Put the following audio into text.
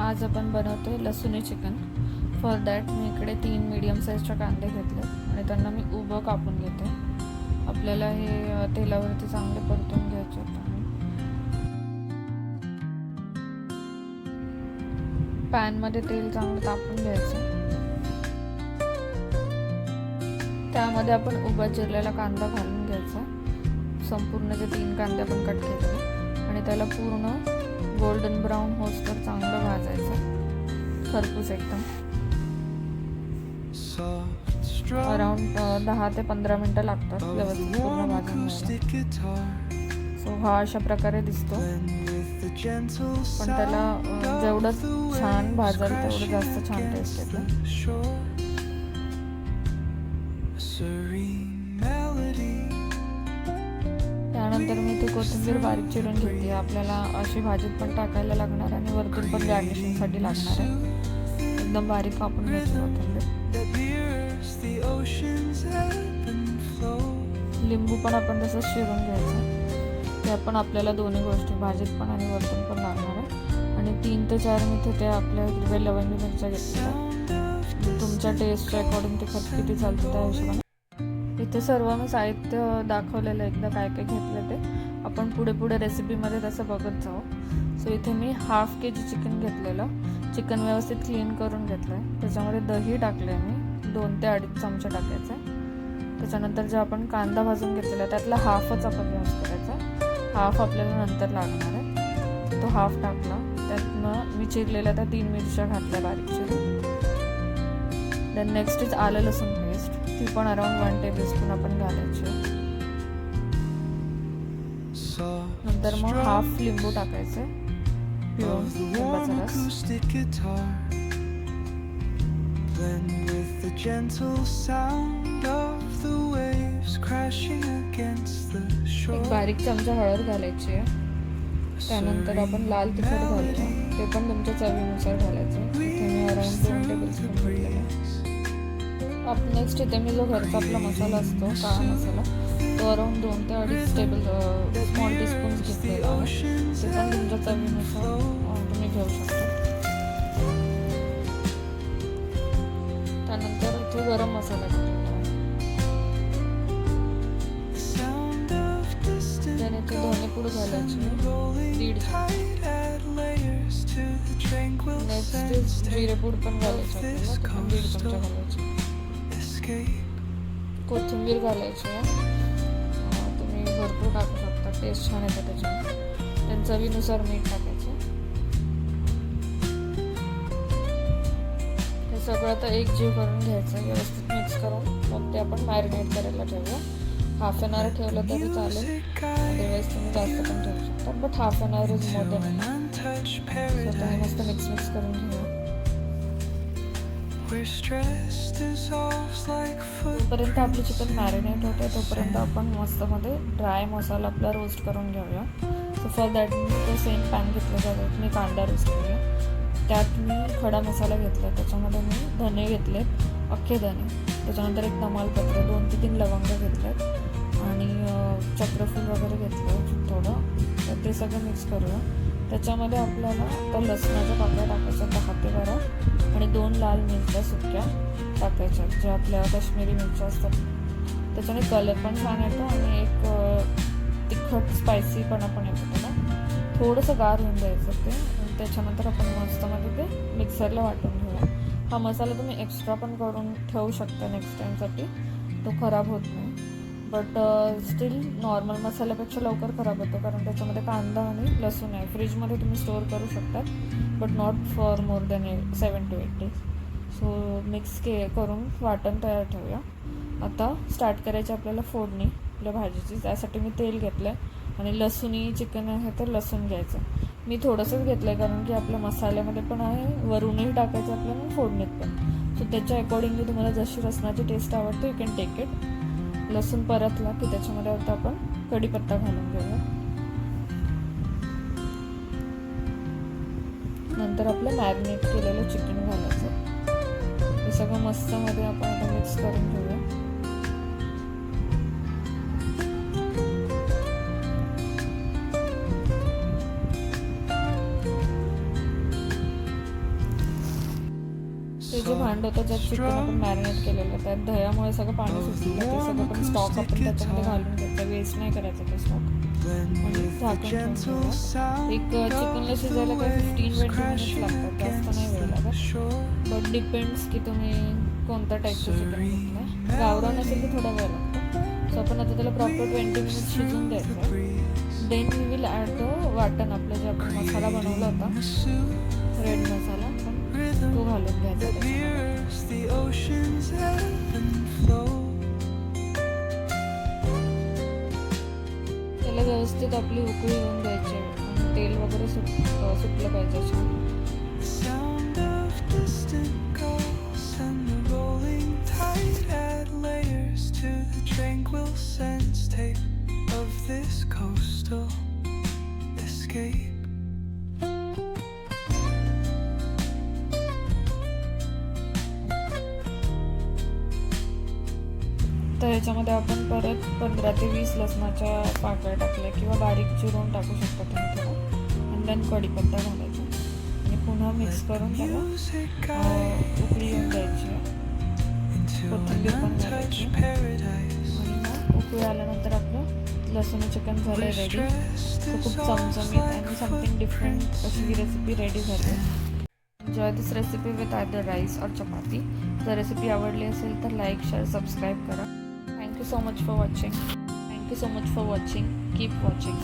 आज आपण बनवतोय लसूणी चिकन. फॉर दॅट मी इकडे 3 मीडियम साईजचे कांदे घेतले आणि त्यांना मी उभं कापून घेते. आपल्याला हे तेलावरती चांगले परतून घ्यायचे आहेत. पॅनमध्ये तेल चांगलं तापून घ्यायचं. त्यामध्ये आपण उभा चिरलेला कांदा घालून घ्यायचा. संपूर्ण जे 3 कांदे आपण कट केले आणि त्याला पूर्ण गोल्डन ब्राऊन होसतर चांगलं भाजायचं. खरपूस एकदम अराउंड 10 ते 15 मिनटं लागतात व्यवस्थित पूर्ण भाजून. सो हा अशा प्रकारे दिसतो, पण त्याला जेवढं छान भाजाल तेवढं जास्त छान टेस्ट येते. त्यानंतर मी ती कोथिंबीर बारीक चिरून घेतली. आपल्याला अशी भाजीत पण टाकायला लागणार आणि वरतून पण गार्निशिंगसाठी लागणार आहे. एकदम बारीक कापून घ्यायची कोथिंबीर. लिंबू पण आपण तसंच चिरून घ्यायचं. ते आपण आपल्याला दोन्ही गोष्टी भाजीत पण आणि वरतून पण लागणार आहे. आणि 3 ते 4 मी तिथे आपल्या हिरव्या लवंगी मिरच्या घेतल्या. तुमच्या टेस्टच्या अकॉर्डिंग ते किती चालतं त्या हिशोबाने. इथे सर्व मी साहित्य दाखवलेलं एकदा काय काय घेतलं ते आपण पुढे रेसिपीमध्ये तसं बघत जाऊ. सो इथे मी हाफ kg चिकन घेतलेलं. चिकन व्यवस्थित क्लीन करून घेतलं आहे. त्याच्यामध्ये दही टाकलं आहे मी 2 ते 2.5 चमचे टाकायचं आहे. त्याच्यानंतर जे आपण कांदा भाजून घेतलेला आहे त्यातला हाफच आपण यूज करायचा. हाफ आपल्याला नंतर लागणार आहे. तो हाफ टाकला. त्यातनं मी चिरलेल्या त्या 3 मिरच्या घातल्या बारीक चिरून. देन नेक्स्ट इज आलं लसूण पेस्ट. ती पण अराउंड 1 टेबलस्पून आपण घालायची. नंतर मग हाफ लिंबू टाकायचे पिळून लिंबाचा रस. एक बारीक चमचा हळद घालायची आहे. त्यानंतर आपण लाल तिखट घालतो. ते पण तुमच्या चवीनुसार घालायचं. इथे मी अराउंड 2 टेबलस्पून घेतलेला. नेक्स्ट इथे मी जो घरचा आपला मसाला असतो काळा मसाला तो अराउंड 2 ते 2.5 स्मॉल टीस्पून्स घेतलेला आहे. ते पण तुमच्या चवीनुसार तुम्ही घेऊ शकता. त्यानंतर इथे गरम मसाला घेतलेला आहे. त्याने ती धनेपूड घालायची 1.5 चमचे. नेक्स्ट जिरेपूड पण घालायची आपल्याला 1.5 चमचा घालायची. कोथिंबीर घालायची आहे. तुम्ही भरपूर टाकू शकता. टेस्ट छान येते त्याच्यामध्ये. त्यांच्या चवीनुसार मीठ टाकायचं. हे सगळं आता एक जीव करून घ्यायचं. व्यवस्थित मिक्स करून मग ते आपण मॅरिनेट करायला ठेवूया. हाफ एन आवर ठेवलं तरी चालेल. अदरवाईज तुम्ही जास्त पण ठेवू शकता. But half an hour is more than enough. स्वतः मस्त मिक्स करून घेऊया. तोपर्यंत आपली चिकन मॅरिनेट होते तोपर्यंत आपण मस्तमध्ये ड्राय मसाला आपला रोस्ट करून घेऊया. सो फॉर दॅट मी तो सेम पॅन घेतला त्यात मी कांदा रोस्ट केला. त्यात मी खडा मसाला घेतला. त्याच्यामध्ये मी धने घेतले अख्खे धने. त्याच्यानंतर एक तमालपत्र 2 ते 3 लवंग घेतलेत आणि चक्रफूल वगैरे घेतलं थोडं. तर ते सगळं मिक्स करूया. त्याच्यामध्ये आपल्याला त्या लसणाच्या पाकळ्या टाकायच्या 10 ते 12 आणि 2 लाल मिरच्या सुक्या टाकायच्या ज्या आपल्या काश्मीरी मिरच्या असतात. त्याच्याने कलर पण छान येतो आणि एक तिखट स्पायसीपणा पण येतो त्याला. थोडंसं गार होऊन द्यायचं ते. त्याच्यानंतर आपण मस्तमध्ये ते मिक्सरला वाटून घेऊया. हा मसाला तुम्ही एक्स्ट्रा पण करून ठेवू शकता नेक्स्ट टाईमसाठी. तो खराब होत नाही. बट स्टील नॉर्मल मसाल्यापेक्षा लवकर खराब होतो कारण त्याच्यामध्ये कांदा आणि लसूण आहे. फ्रीजमध्ये तुम्ही स्टोअर करू शकतात but not for more than 7 to 8 days. So mix करून वाटण तयार ठेवूया. आता स्टार्ट करायची आपल्याला फोडणी आपल्या भाजीची. त्यासाठी मी तेल घेतलं आहे आणि लसूणी चिकन आहे तर लसूण घ्यायचं. मी थोडंसंच घेतलं आहे कारण की आपल्या मसाल्यामध्ये पण आहे, वरूनही टाकायचं आपल्याला, फोडणीत पण. सो त्याच्या अकॉर्डिंगली तुम्हाला जशी लसणाची टेस्ट आवडते यू कॅन टेक इट. लसूण परतला की त्याच्यामध्ये आता आपण कढीपत्ता घालून घेऊया. नंतर आपलं मॅरिनेट केलेलं चिकन घालायचं. हे सगळं मस्तमध्ये आपण आता मिक्स करून घेऊया. ते जे भांड होतं ज्यात चिकन आपण मॅरिनेट केलेलं त्यात दह्यामुळे सगळं पाणी सुटलं. ते सगळं पण स्टॉक आपण त्याच्यामध्ये घालून घ्यायचं, वेस्ट नाही करायचं ते स्टॉक. आणि झाकण ठेवून ठेवूया. एक चिकनला शिजायला काही 15-20 मिनिट्स लागतात, जास्त नाही वेळ लागत. बट डिपेंड्स की तुम्ही कोणत्या टाईपचं चिकन घेतलं. गावरान असेल तर थोडा वेळ लागतो. सो आपण आता त्याला प्रॉपर 20 मिनिट्स शिजून द्यायचं. Then we will add the वाटण, आपलं जे आपण मसाला बनवला होता रेड मसाला, पण तो घालून घ्यायचा. त्याला व्यवस्थित आपली उकळी येऊन द्यायची आणि तेल वगैरे सुटलं पाहिजे छान. तर याच्यामध्ये आपण परत 15 ते 20 लसणाच्या पाकळ्या टाकल्या किंवा बारीक चिरून टाकू शकता तुम्ही थोडं. आणि देन कढीपत्ता घालायचा आणि पुन्हा मिक्स करून त्याला उकळी येऊन द्यायची. कोथिंबीर पण घालायची आणि मग उकळी आल्यानंतर आपलं लसूण चिकन झालं रेडी. तर खूप चमचमीत आणि समथिंग डिफरंट अशी ही रेसिपी रेडी झाली. Enjoy this recipe with either rice और चपाती. जर रेसिपी आवडली असेल तर लाईक, शेअर, सबस्क्राईब करा. Thank you so much for watching. Keep watching.